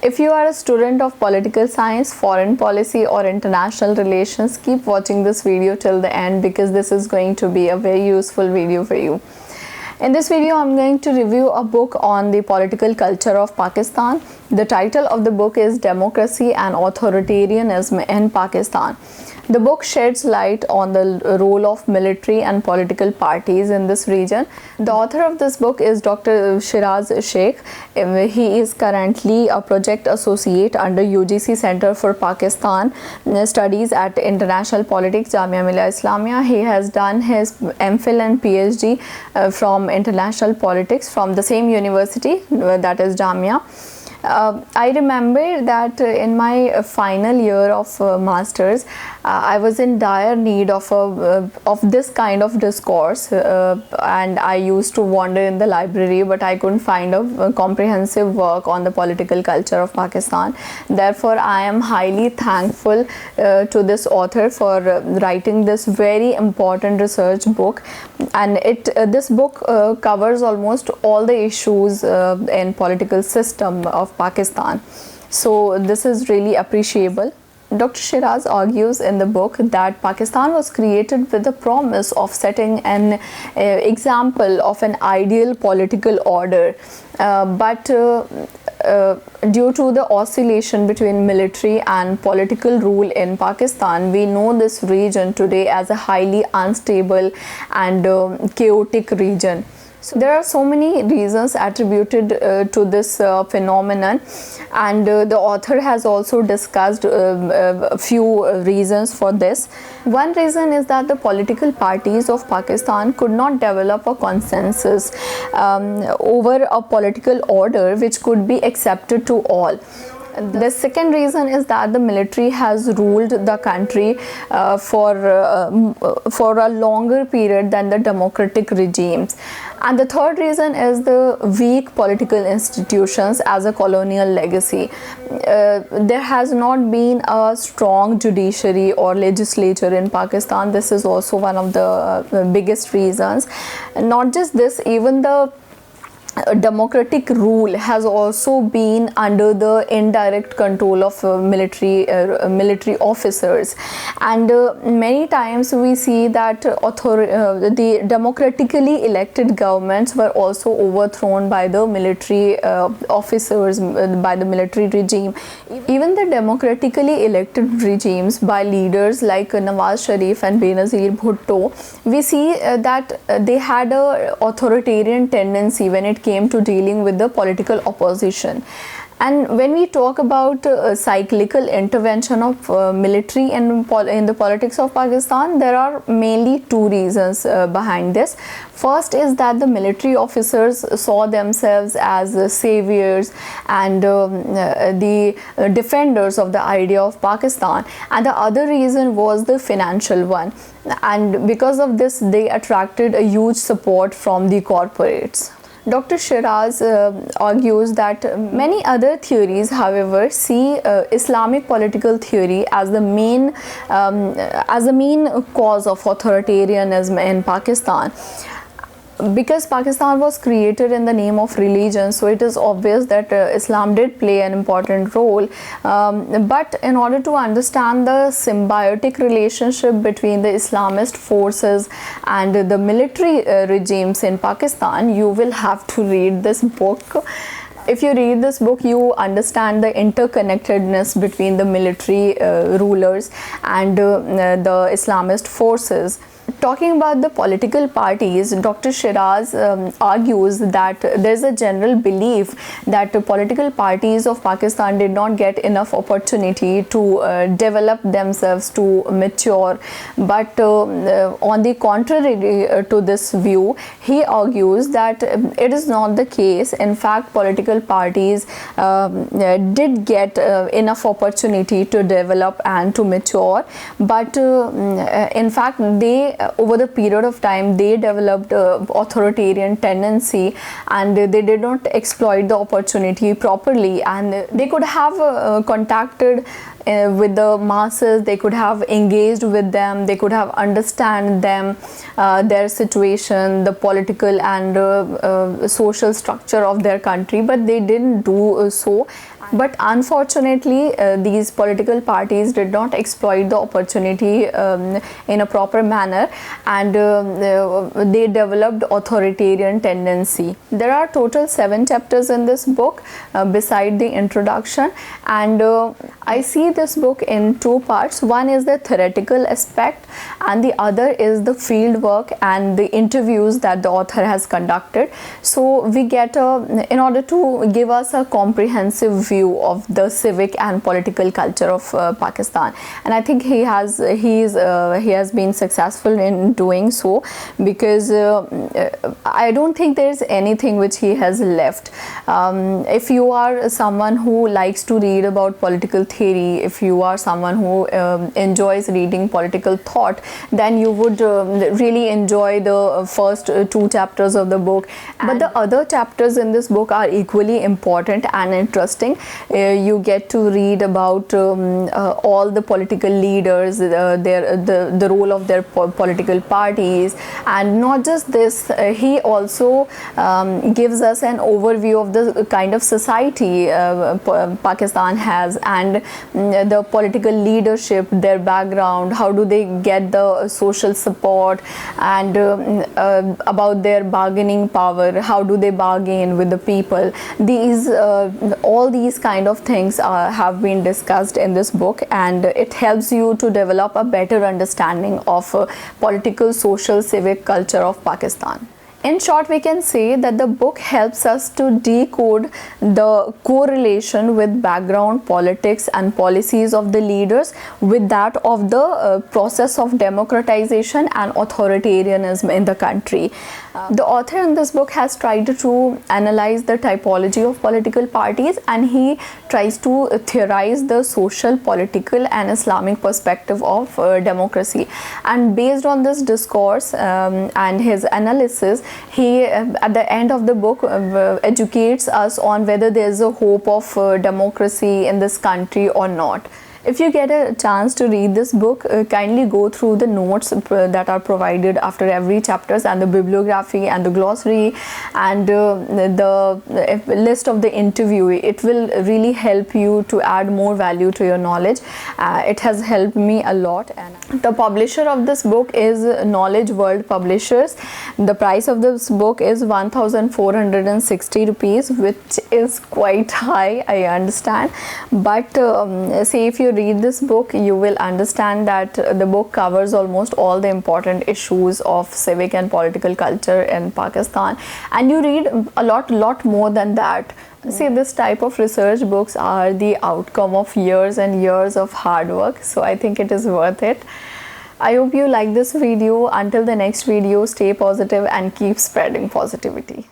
If you are a student of political science, foreign policy or international relations, keep watching this video till the end because this is going to be a very useful video for you. In this video, I'm going to review a book on the political culture of Pakistan. The title of the book is Democracy and Authoritarianism in Pakistan. The book sheds light on the role of military and political parties in this region. The author of this book is Dr. Shiraz Sheikh. He is currently a project associate under UGC Center for Pakistan Studies at International Politics, Jamia Millia Islamia. He has done his MPhil and PhD from International Politics from the same university, that is Jamia. I remember that in my final year of masters, I was in dire need of this kind of discourse, and I used to wander in the library, but I couldn't find a comprehensive work on the political culture of Pakistan. Therefore, I am highly thankful to this author for writing this very important research book, and this book covers almost all the issues in political system of Pakistan. So this is really appreciable. Dr. Shiraz argues in the book that Pakistan was created with the promise of setting an example of an ideal political order, but due to the oscillation between military and political rule in Pakistan, we know this region today as a highly unstable and chaotic region. So there are so many reasons attributed to this phenomenon, and the author has also discussed a few reasons for this. One reason is that the political parties of Pakistan could not develop a consensus over a political order which could be accepted to all. The second reason is that the military has ruled the country for a longer period than the democratic regimes. And the third reason is the weak political institutions as a colonial legacy. There has not been a strong judiciary or legislature in Pakistan. This is also one of the biggest reasons. Not just this, even the democratic rule has also been under the indirect control of military officers, and many times we see that the democratically elected governments were also overthrown by the military officers, by the military regime. Even the democratically elected regimes by leaders like Nawaz Sharif and Benazir Bhutto, we see that they had a authoritarian tendency when it came to dealing with the political opposition. And when we talk about cyclical intervention of military in the politics of Pakistan, there are mainly two reasons behind this. First is that the military officers saw themselves as saviors and the defenders of the idea of Pakistan, and the other reason was the financial one, and because of this they attracted a huge support from the corporates. Dr. Shiraz argues that many other theories, however, see Islamic political theory as the main cause of authoritarianism in Pakistan. Because Pakistan was created in the name of religion, so it is obvious that Islam did play an important role. But in order to understand the symbiotic relationship between the Islamist forces and the military regimes in Pakistan, you will have to read this book. If you read this book, you understand the interconnectedness between the military rulers and the Islamist forces. Talking about the political parties, Dr. Shiraz argues that there is a general belief that political parties of Pakistan did not get enough opportunity to develop themselves to mature. But on the contrary to this view, he argues that it is not the case. In fact, political parties did get enough opportunity to develop and to mature. But in fact, over the period of time, they developed authoritarian tendency, and they did not exploit the opportunity properly, and they could have contacted with the masses, they could have engaged with them, they could have understand them, their situation, the political and social structure of their country, but they didn't do so. But unfortunately, these political parties did not exploit the opportunity in a proper manner, and they developed authoritarian tendency. There are total 7 chapters in this book beside the introduction, and I see this book in 2 parts. One is the theoretical aspect and the other is the field work and the interviews that the author has conducted. So we get in order to give us a comprehensive view of the civic and political culture of Pakistan, and I think he has been successful in doing so, because I don't think there is anything which he has left. If you are someone who likes to read about political theory, if you are someone who enjoys reading political thought, then you would really enjoy the first 2 chapters of the book. But the other chapters in this book are equally important and interesting. You get to read about all the political leaders, the role of their political parties, and not just this, he also gives us an overview of the kind of society Pakistan has, and the political leadership, their background, how do they get the social support, and about their bargaining power, how do they bargain with the people. These all these kind of things have been discussed in this book, and it helps you to develop a better understanding of political, social, civic culture of Pakistan. In short, we can say that the book helps us to decode the correlation with background politics and policies of the leaders with that of the process of democratization and authoritarianism in the country. The author in this book has tried to analyze the typology of political parties, and he tries to theorize the social, political and Islamic perspective of democracy. And based on this discourse and his analysis, he at the end of the book educates us on whether there is a hope of democracy in this country or not. If you get a chance to read this book, kindly go through the notes that are provided after every chapters, and the bibliography and the glossary and the list of the interview. It will really help you to add more value to your knowledge. It has helped me a lot. And the publisher of this book is Knowledge World Publishers. The price of this book is 1,460 rupees, which is quite high, I understand. But say if you read this book, you will understand that the book covers almost all the important issues of civic and political culture in Pakistan, and you read a lot more than that. See, this type of research books are the outcome of years and years of hard work, so I think it is worth it. I hope you like this video. Until the next video, stay positive and keep spreading positivity.